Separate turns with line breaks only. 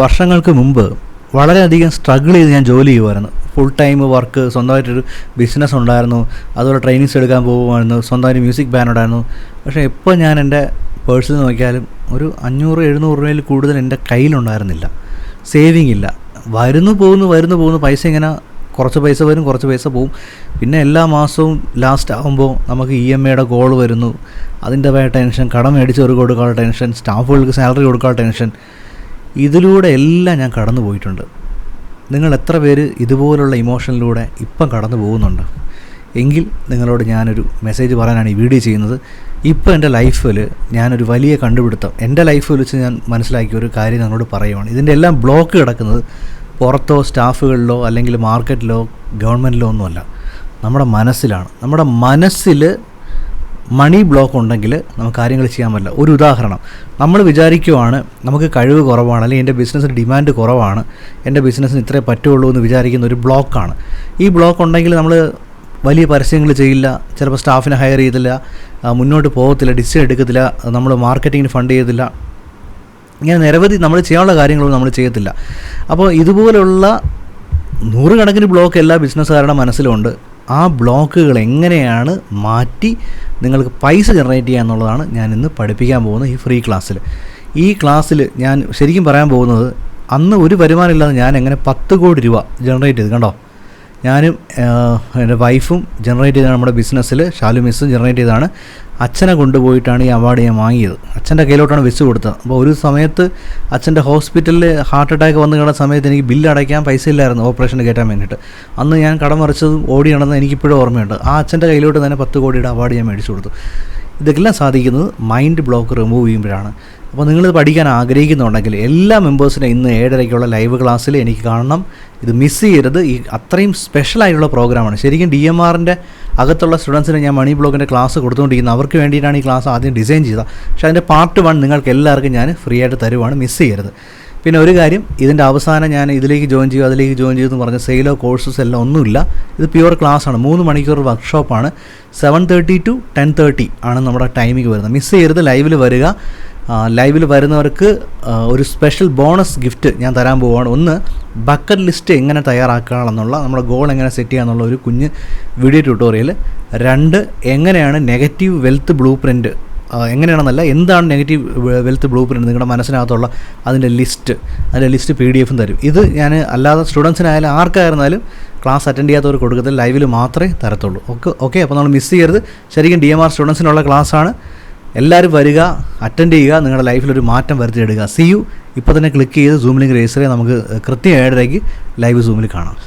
വർഷങ്ങൾക്ക് മുമ്പ് വളരെയധികം സ്ട്രഗിൾ ചെയ്ത് ഞാൻ ജോലി ചെയ്യുമായിരുന്നു. ഫുൾ ടൈം വർക്ക്, സ്വന്തമായിട്ടൊരു ബിസിനസ് ഉണ്ടായിരുന്നു, അതുപോലെ ട്രെയിനിങ്സ് എടുക്കാൻ പോകുമായിരുന്നു, സ്വന്തമായിട്ട് മ്യൂസിക് ബാൻഡ് ഉണ്ടായിരുന്നു. പക്ഷേ ഇപ്പോൾ ഞാൻ എൻ്റെ പേഴ്സിൽ നോക്കിയാലും ഒരു 500-700 രൂപയിൽ കൂടുതൽ എൻ്റെ കയ്യിലുണ്ടായിരുന്നില്ല. സേവിങ് ഇല്ല. വരുന്നു പോകുന്നു പൈസ ഇങ്ങനെ കുറച്ച് പൈസ വരും, കുറച്ച് പൈസ പോവും. പിന്നെ എല്ലാ മാസവും ലാസ്റ്റ് ആകുമ്പോൾ നമുക്ക് EMIയുടെ കോൾ വരുന്നു, അതിൻ്റെതായ ടെൻഷൻ, കടം മേടിച്ചവർക്ക് കൊടുക്കാനുള്ള ടെൻഷൻ, സ്റ്റാഫുകൾക്ക് സാലറി കൊടുക്കാനുള്ള ടെൻഷൻ. ഇതിലൂടെ എല്ലാം ഞാൻ കടന്നു പോയിട്ടുണ്ട്. നിങ്ങൾ എത്ര പേര് ഇതുപോലുള്ള ഇമോഷനിലൂടെ ഇപ്പം കടന്നു പോകുന്നുണ്ട്? എങ്കിൽ നിങ്ങളോട് ഞാനൊരു മെസ്സേജ് പറയാനാണ് ഈ വീഡിയോ ചെയ്യുന്നത്. ഇപ്പോൾ എൻ്റെ ലൈഫിൽ ഞാനൊരു വലിയ കണ്ടുപിടുത്തം, എൻ്റെ ലൈഫിൽ വെച്ച് ഞാൻ മനസ്സിലാക്കിയ ഒരു കാര്യം നിങ്ങളോട് പറയുവാണ്. ഇതിൻ്റെ എല്ലാം ബ്ലോക്ക് കിടക്കുന്നത് പുറത്തോ സ്റ്റാഫുകളിലോ അല്ലെങ്കിൽ മാർക്കറ്റിലോ ഗവൺമെൻറ്റിലോ ഒന്നുമല്ല, നമ്മുടെ മനസ്സിലാണ്. നമ്മുടെ മനസ്സിൽ മണി ബ്ലോക്ക് ഉണ്ടെങ്കിൽ നമുക്ക് കാര്യങ്ങൾ ചെയ്യാൻ പറ്റില്ല. ഒരു ഉദാഹരണം, നമ്മൾ വിചാരിക്കുവാണ് നമുക്ക് കഴിവ് കുറവാണ്, അല്ലെങ്കിൽ എൻ്റെ ബിസിനസ്സിന് ഡിമാൻഡ് കുറവാണ്, എൻ്റെ ബിസിനസ്സിന് ഇത്രേ പറ്റുള്ളൂ എന്ന് വിചാരിക്കുന്ന ഒരു ബ്ലോക്കാണ്. ഈ ബ്ലോക്ക് ഉണ്ടെങ്കിൽ നമ്മൾ വലിയ പരസ്യങ്ങൾ ചെയ്യില്ല, ചിലപ്പോൾ സ്റ്റാഫിനെ ഹയർ ചെയ്തില്ല, മുന്നോട്ട് പോകത്തില്ല, ഡിസിഷൻ എടുക്കത്തില്ല, നമ്മൾ മാർക്കറ്റിങ്ങിന് ഫണ്ട് ചെയ്തില്ല, ഇങ്ങനെ നിരവധി നമ്മൾ ചെയ്യാനുള്ള കാര്യങ്ങളൊന്നും നമ്മൾ ചെയ്യത്തില്ല. അപ്പോൾ ഇതുപോലുള്ള നൂറുകണക്കിന് ബ്ലോക്ക് എല്ലാ ബിസിനസ്സുകാരുടെ മനസ്സിലുണ്ട്. ആ ബ്ലോക്കുകൾ എങ്ങനെയാണ് മാറ്റി നിങ്ങൾക്ക് പൈസ ജനറേറ്റ് ചെയ്യുക എന്നുള്ളതാണ് ഞാൻ ഇന്ന് പഠിപ്പിക്കാൻ പോകുന്നത് ഈ ഫ്രീ ക്ലാസ്സിൽ. ഈ ക്ലാസ്സിൽ ഞാൻ ശരിക്കും പറയാൻ പോകുന്നത്, അന്ന് ഒരു വരുമാനമില്ലാതെ ഞാൻ എങ്ങനെ 10 കോടി രൂപ ജനറേറ്റ് ചെയ്ത്, കണ്ടോ, ഞാനും എൻ്റെ വൈഫും ജനറേറ്റ് ചെയ്താണ്, നമ്മുടെ ബിസിനസ്സിൽ ഷാലു മിസ്സും ജനറേറ്റ് ചെയ്താണ്. അച്ഛനെ കൊണ്ടുപോയിട്ടാണ് ഈ അവാർഡ് ഞാൻ വാങ്ങിയത്. അച്ഛൻ്റെ കയ്യിലോട്ടാണ് വെച്ച് കൊടുത്തത്. അപ്പോൾ ഒരു സമയത്ത് അച്ഛൻ്റെ ഹോസ്പിറ്റലിൽ ഹാർട്ട് അറ്റാക്ക് വന്ന് കിടന്ന സമയത്ത് എനിക്ക് ബില്ല് അടയ്ക്കാൻ പൈസ ഇല്ലായിരുന്നു ഓപ്പറേഷന് കയറ്റാൻ വേണ്ടിയിട്ട്. അന്ന് ഞാൻ കടം മറിച്ചതും ഓടി നടന്നത് എനിക്കിപ്പോഴും ഓർമ്മയുണ്ട്. ആ അച്ഛൻ്റെ കയ്യിലോട്ട് തന്നെ 10 കോടിയുടെ അവാർഡ് ഞാൻ മേടിച്ചു കൊടുത്തു. ഇതെല്ലാം സാധിക്കുന്നത് മൈൻഡ് ബ്ലോക്ക് റിമൂവ് ചെയ്യുമ്പോഴാണ്. അപ്പോൾ നിങ്ങളിത് പഠിക്കാൻ ആഗ്രഹിക്കുന്നുണ്ടെങ്കിൽ എല്ലാ മെമ്പേഴ്സിനും ഇന്ന് 7:30-ക്കുള്ള ലൈവ് ക്ലാസ്സിൽ എനിക്ക് കാണണം. ഇത് മിസ് ചെയ്യരുത്. ഈ അത്രയും സ്പെഷ്യലായിട്ടുള്ള പ്രോഗ്രാമാണ്. ശരിക്കും DMRൻ്റെ അകത്തുള്ള സ്റ്റുഡൻസിന് ഞാൻ മണി ബ്ലോക്കിൻ്റെ ക്ലാസ് കൊടുത്തുകൊണ്ടിരിക്കുന്നത്. അവർക്ക് വേണ്ടിയിട്ടാണ് ഈ ക്ലാസ് ആദ്യം ഡിസൈൻ ചെയ്തത്. പക്ഷേ അതിൻ്റെ പാർട്ട് 1 നിങ്ങൾക്ക് എല്ലാവർക്കും ഞാൻ ഫ്രീ ആയിട്ട് തരുവാണ്, മിസ് ചെയ്യരുത്. പിന്നെ ഒരു കാര്യം, ഇതിൻ്റെ അവസാനം ഞാൻ ഇതിലേക്ക് ജോയിൻ ചെയ്യും അതിലേക്ക് ജോയിൻ ചെയ്യുമെന്ന് പറഞ്ഞ സെയിലോ കോഴ്സസ് എല്ലാം ഒന്നുമില്ല. ഇത് പ്യുവർ ക്ലാസ്സാണ്. 3 മണിക്കൂർ വർക്ക്ഷോപ്പാണ്. 7:30 to 10:30 ആണ് നമ്മുടെ ടൈമിംഗ് വരുന്നത്. മിസ് ചെയ്യരുത്. ലൈവിൽ വരിക. ലൈവിൽ വരുന്നവർക്ക് ഒരു സ്പെഷ്യൽ ബോണസ് ഗിഫ്റ്റ് ഞാൻ തരാൻ പോവുകയാണ്. ഒന്ന്, ബക്കറ്റ് ലിസ്റ്റ് എങ്ങനെ തയ്യാറാക്കാമെന്നുള്ള, നമ്മുടെ ഗോൾ എങ്ങനെ സെറ്റ് ചെയ്യാമെന്നുള്ള ഒരു കുഞ്ഞ് വീഡിയോ ട്യൂട്ടോറിയൽ. 2, എങ്ങനെയാണ് നെഗറ്റീവ് വെൽത്ത് ബ്ലൂ പ്രിൻറ്റ്, എങ്ങനെയാണെന്നല്ല, എന്താണ് നെഗറ്റീവ് വെൽത്ത് ബ്ലൂ പ്രിൻറ്റ്, നിങ്ങളുടെ മനസ്സിനകത്തുള്ള അതിൻ്റെ ലിസ്റ്റ് PDF തരും. ഇത് ഞാൻ അല്ലാതെ സ്റ്റുഡൻസിനായാലും ആർക്കായിരുന്നാലും ക്ലാസ് അറ്റൻഡ് ചെയ്യാത്തവർ കൊടുക്കത്തില്ല, ലൈവിൽ മാത്രമേ തരത്തുള്ളൂ. ഓക്കെ. അപ്പോൾ നമ്മൾ മിസ് ചെയ്യരുത്. ശരിക്കും DMR സ്റ്റുഡൻസിനുള്ള ക്ലാസ്സാണ്. എല്ലാവരും വരിക, അറ്റൻഡ് ചെയ്യുക, നിങ്ങളുടെ ലൈഫിലൊരു മാറ്റം വരുത്തിയെടുക്കുക. See you. ഇപ്പോൾ തന്നെ ക്ലിക്ക് ചെയ്ത് സൂം ലിങ്ക് രജിസ്റ്റർ ചെയ്യാൻ നമുക്ക് കൃത്യം 7:30-ക്ക് ലൈവ് സൂമിൽ കാണാം.